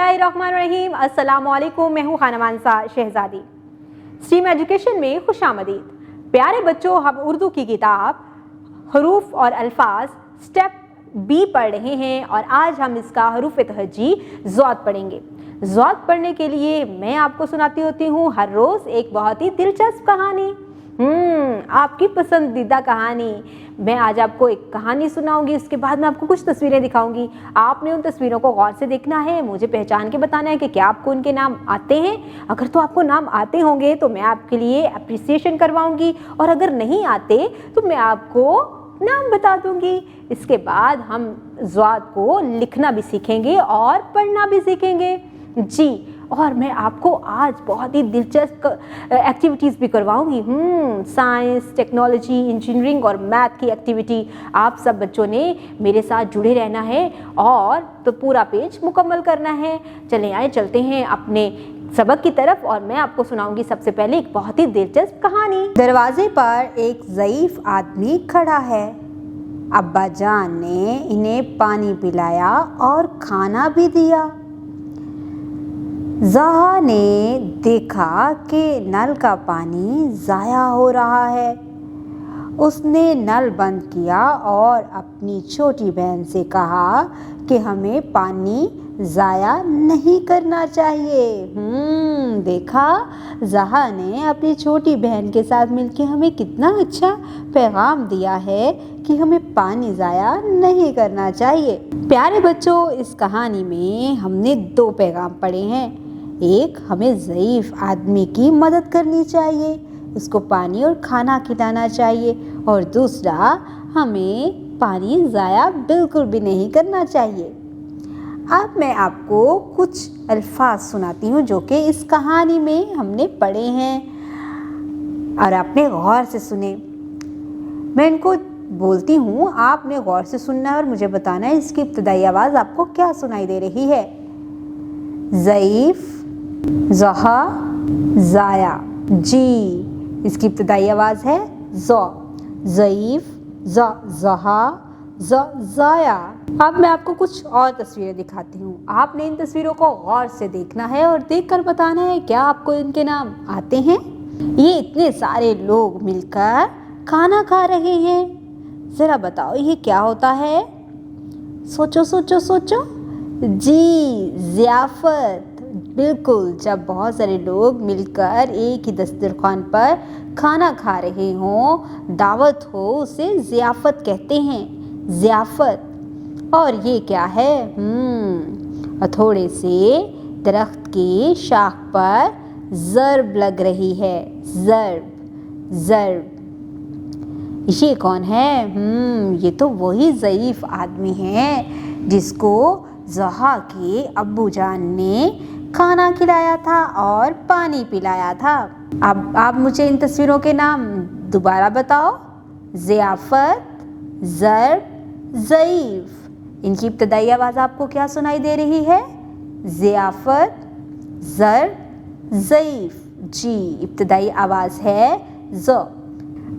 बिस्मिल्लाहिर्रहमानिर्रहीम। अस्सलाम वालेकुम। मैं हूँ खाना मानसा शहजादी। स्ट्रीम एजुकेशन में खुशामदीद। प्यारे बच्चों, हम उर्दू की किताब हरूफ और अल्फाज स्टेप बी पढ़ रहे हैं और आज हम इसका हरूफ तहजी ज़ौद पढ़ेंगे। ज़ौद पढ़ने के लिए मैं आपको सुनाती होती हूँ हर रोज़ एक बहुत ही दिलचस्प कहानी, आपकी पसंदीदा कहानी। मैं आज आपको एक कहानी सुनाऊंगी, उसके बाद मैं आपको कुछ तस्वीरें दिखाऊंगी। आपने उन तस्वीरों को गौर से देखना है, मुझे पहचान के बताना है कि क्या आपको उनके नाम आते हैं। अगर तो आपको नाम आते होंगे तो मैं आपके लिए अप्रिसिएशन करवाऊंगी, और अगर नहीं आते तो मैं आपको नाम बता दूंगी। इसके बाद हम ज़ौद को लिखना भी सीखेंगे और पढ़ना भी सीखेंगे जी। और मैं आपको आज बहुत ही दिलचस्प एक्टिविटीज़ भी करवाऊंगी। साइंस, टेक्नोलॉजी, इंजीनियरिंग और मैथ की एक्टिविटी। आप सब बच्चों ने मेरे साथ जुड़े रहना है और तो पूरा पेज मुकम्मल करना है। चले आए, चलते हैं अपने सबक की तरफ और मैं आपको सुनाऊंगी सबसे पहले एक बहुत ही दिलचस्प कहानी। दरवाजे पर एक ज़ईफ़ आदमी खड़ा है। अब्बा जान ने इन्हें पानी पिलाया और खाना भी दिया। ज़हा ने देखा कि नल का पानी ज़ाया हो रहा है। उसने नल बंद किया और अपनी छोटी बहन से कहा कि हमें पानी ज़ाया नहीं करना चाहिए। देखा, ज़हा ने अपनी छोटी बहन के साथ मिलकर हमें कितना अच्छा पैगाम दिया है कि हमें पानी ज़ाया नहीं करना चाहिए। प्यारे बच्चों, इस कहानी में हमने 2 पैगाम पढ़े हैं। एक, हमें ज़ईफ़ आदमी की मदद करनी चाहिए, उसको पानी और खाना खिलाना चाहिए, और दूसरा, हमें पानी ज़ाया बिल्कुल भी नहीं करना चाहिए। अब मैं आपको कुछ अल्फाज सुनाती हूँ जो कि इस कहानी में हमने पढ़े हैं और आपने गौर से सुने। मैं इनको बोलती हूँ, आपने गौर से सुनना है और मुझे बताना है इसकी इब्तदाई आवाज़ आपको क्या सुनाई दे रही है। ज़ईफ़, ज़हा, ज़ाया। जी, इसकी इब्तदाई आवाज़ है ज़ौ। ज़ईफ़, ज़हा, ज़ाया। अब मैं आपको कुछ और तस्वीरें दिखाती हूँ। आपने इन तस्वीरों को गौर से देखना है और देखकर बताना है क्या आपको इनके नाम आते हैं। ये इतने सारे लोग मिलकर खाना खा रहे हैं। ज़रा बताओ ये क्या होता है? सोचो सोचो सोचो। जी, ज़ियाफ़त। बिल्कुल, जब बहुत सारे लोग मिलकर एक ही दस्तरखान पर खाना खा रहे हों, दावत हो, उसे ज़ियाफ़त कहते हैं। ज़ियाफ़त। और ये क्या है? हथौड़े से दरख्त की शाख पर ज़र्ब लग रही है। ज़र्ब, ज़र्ब। ये कौन है? ये तो वही ज़ईफ़ आदमी है जिसको ज़हा के अब्बू जान ने खाना खिलाया था और पानी पिलाया था। अब आप मुझे इन तस्वीरों के नाम दोबारा बताओ। ज़ियाफ़त, ज़र्ब, ज़ईफ़। इनकी इब्तदाई आवाज़ आपको क्या सुनाई दे रही है? ज़ियाफ़त, ज़र्ब, ज़ईफ़। जी, इब्तदाई आवाज़ है ज़।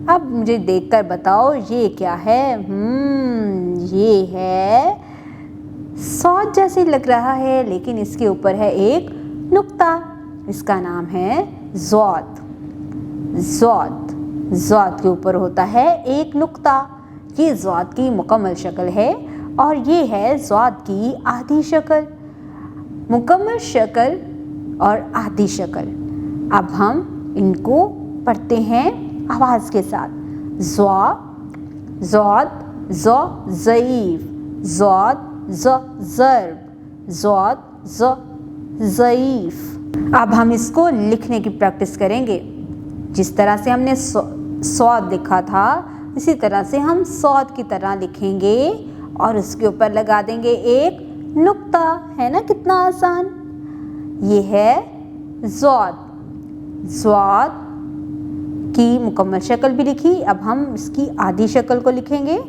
अब मुझे देखकर बताओ ये क्या है? ये है सौद जैसे लग रहा है, लेकिन इसके ऊपर है एक नुक्ता। इसका नाम है ज़ौद। ज़ौद, ज़ौद के ऊपर होता है एक नुक्ता। ये ज़ौद की मुकम्मल शक्ल है और ये है ज़ौद की आधी शक्ल। मुकम्मल शक्ल और आधी शक्ल। अब हम इनको पढ़ते हैं आवाज़ के साथ। ज़ौ, ज़ौद, ज़ौ, ज़ईफ़, ज़ौद, ज़र्ब, ज़ौद, ज़ईफ़। अब हम इसको लिखने की प्रैक्टिस करेंगे। जिस तरह से हमने सौद लिखा था, इसी तरह से हम सौद की तरह लिखेंगे और उसके ऊपर लगा देंगे एक नुक्ता। है ना, कितना आसान। ये है ज़ौद। ज़ौद की मुकम्मल शक्ल भी लिखी। अब हम इसकी आधी शक्ल को लिखेंगे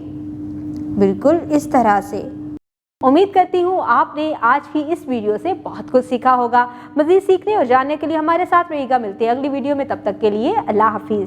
बिल्कुल इस तरह से। उम्मीद करती हूँ आपने आज की इस वीडियो से बहुत कुछ सीखा होगा। मज़ीद सीखने और जानने के लिए हमारे साथ रहिएगा। मिलते हैं अगली वीडियो में, तब तक के लिए अल्लाह हाफिज़।